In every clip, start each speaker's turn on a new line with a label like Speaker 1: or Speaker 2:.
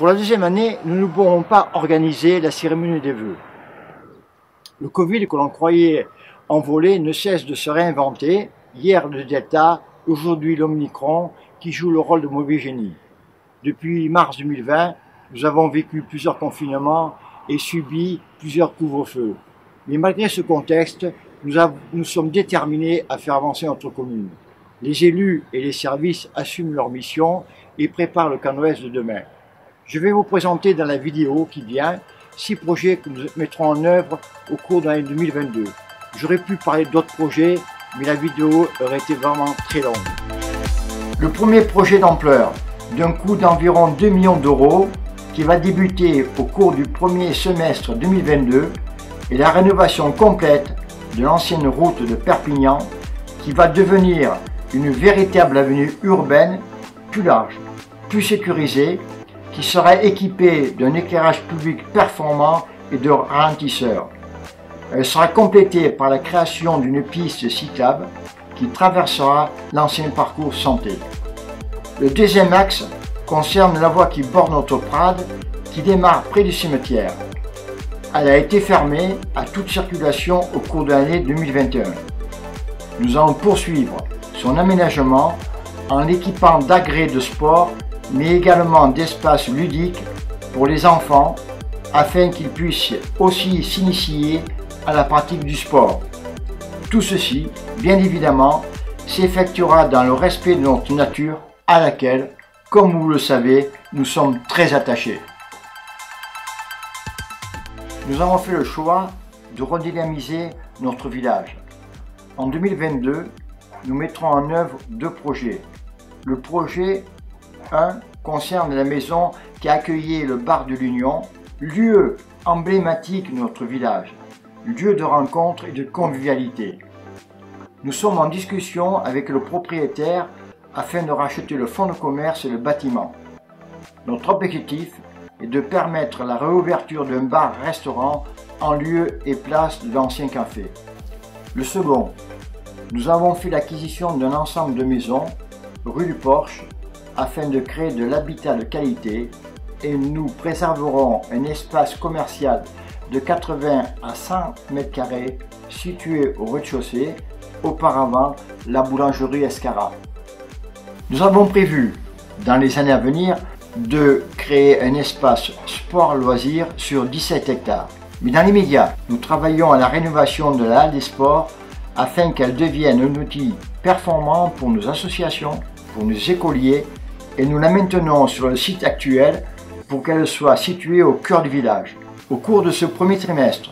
Speaker 1: Pour la deuxième année, nous ne pourrons pas organiser la cérémonie des vœux. Le Covid que l'on croyait envolé ne cesse de se réinventer. Hier le Delta, aujourd'hui l'Omicron qui joue le rôle de mauvais génie. Depuis mars 2020, nous avons vécu plusieurs confinements et subi plusieurs couvre-feux. Mais malgré ce contexte, nous sommes déterminés à faire avancer notre commune. Les élus et les services assument leur mission et préparent le CanOS de demain. Je vais vous présenter dans la vidéo qui vient 6 projets que nous mettrons en œuvre au cours de l'année 2022. J'aurais pu parler d'autres projets, mais la vidéo aurait été vraiment très longue. Le premier projet d'ampleur, d'un coût d'environ 2 millions d'euros, qui va débuter au cours du premier semestre 2022, est la rénovation complète de l'ancienne route de Perpignan, qui va devenir une véritable avenue urbaine, plus large, plus sécurisée, qui sera équipée d'un éclairage public performant et de ralentisseurs. Elle sera complétée par la création d'une piste cyclable qui traversera l'ancien parcours santé. Le deuxième axe concerne la voie qui borde notre Prade, qui démarre près du cimetière. Elle a été fermée à toute circulation au cours de l'année 2021. Nous allons poursuivre son aménagement en l'équipant d'agrès de sport, mais également d'espaces ludiques pour les enfants, afin qu'ils puissent aussi s'initier à la pratique du sport. Tout ceci, bien évidemment, s'effectuera dans le respect de notre nature, à laquelle, comme vous le savez, nous sommes très attachés. Nous avons fait le choix de redynamiser notre village. En 2022, nous mettrons en œuvre 2 projets. Le projet 1 concerne la maison qui a accueilli le bar de l'Union, lieu emblématique de notre village, lieu de rencontre et de convivialité. Nous sommes en discussion avec le propriétaire afin de racheter le fonds de commerce et le bâtiment. Notre objectif est de permettre la réouverture d'un bar-restaurant en lieu et place de l'ancien café. Le second, nous avons fait l'acquisition d'un ensemble de maisons, rue du Porche, afin de créer de l'habitat de qualité, et nous préserverons un espace commercial de 80 à 100 m² situé au rez-de-chaussée, auparavant la boulangerie Escara. Nous avons prévu, dans les années à venir, de créer un espace sport-loisirs sur 17 hectares. Mais dans l'immédiat, nous travaillons à la rénovation de la halle des sports afin qu'elle devienne un outil performant pour nos associations, pour nos écoliers, et nous la maintenons sur le site actuel pour qu'elle soit située au cœur du village. Au cours de ce premier trimestre,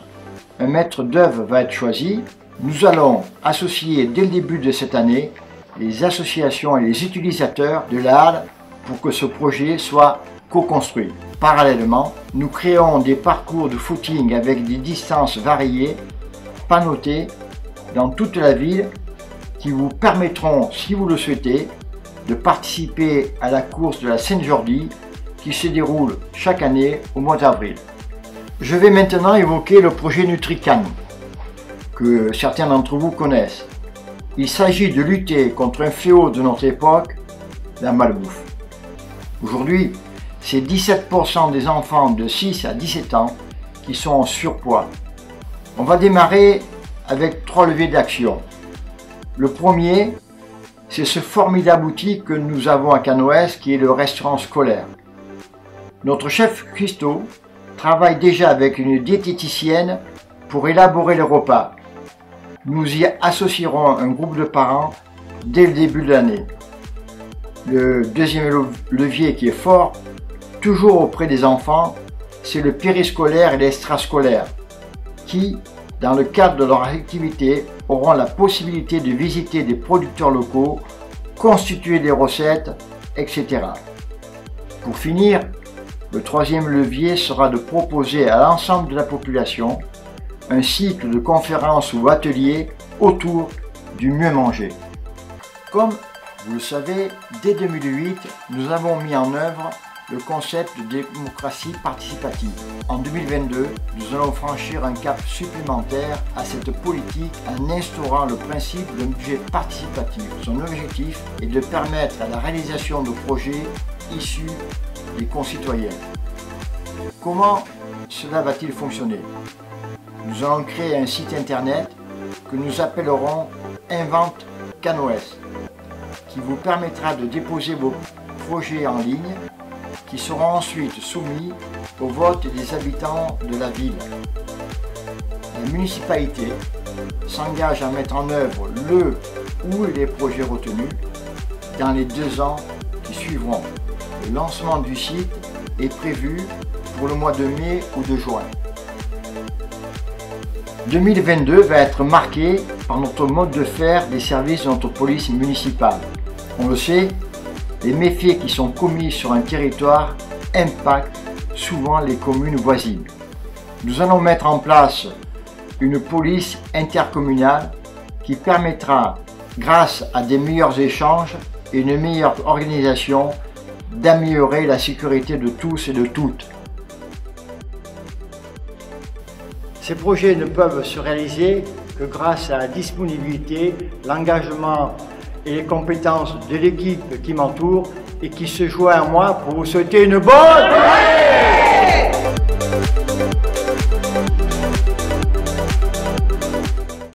Speaker 1: un maître d'œuvre va être choisi. Nous allons associer dès le début de cette année les associations et les utilisateurs de la halle pour que ce projet soit co-construit. Parallèlement, nous créons des parcours de footing avec des distances variées, pannotées, dans toute la ville, qui vous permettront, si vous le souhaitez, de participer à la course de la Saint-Jordi qui se déroule chaque année au mois d'avril. Je vais maintenant évoquer le projet NutriCan, que certains d'entre vous connaissent. Il s'agit de lutter contre un fléau de notre époque, la malbouffe. Aujourd'hui, c'est 17% des enfants de 6 à 17 ans qui sont en surpoids. On va démarrer avec 3 leviers d'action. Le premier, c'est ce formidable outil que nous avons à CanOS qui est le restaurant scolaire. Notre chef Christo travaille déjà avec une diététicienne pour élaborer les repas. Nous y associerons un groupe de parents dès le début de l'année. Le deuxième levier qui est fort, toujours auprès des enfants, c'est le périscolaire et l'extrascolaire, qui, dans le cadre de leur activité, auront la possibilité de visiter des producteurs locaux, constituer des recettes, etc. Pour finir, le troisième levier sera de proposer à l'ensemble de la population un cycle de conférences ou ateliers autour du mieux manger. Comme vous le savez, dès 2008, nous avons mis en œuvre le concept de démocratie participative. En 2022, nous allons franchir un cap supplémentaire à cette politique en instaurant le principe d'un budget participatif. Son objectif est de permettre à la réalisation de projets issus des concitoyens. Comment cela va-t-il fonctionner? Nous allons créer un site internet que nous appellerons Invente CanOS, qui vous permettra de déposer vos projets en ligne, qui seront ensuite soumis au vote des habitants de la ville. La municipalité s'engage à mettre en œuvre le ou les projets retenus dans les 2 ans qui suivront. Le lancement du site est prévu pour le mois de mai ou de juin. 2022 va être marqué par notre mode de faire des services de notre police municipale. On le sait, les méfaits qui sont commis sur un territoire impactent souvent les communes voisines. Nous allons mettre en place une police intercommunale qui permettra, grâce à des meilleurs échanges et une meilleure organisation, d'améliorer la sécurité de tous et de toutes. Ces projets ne peuvent se réaliser que grâce à la disponibilité, l'engagement et les compétences de l'équipe qui m'entoure et qui se joint à moi pour vous souhaiter une bonne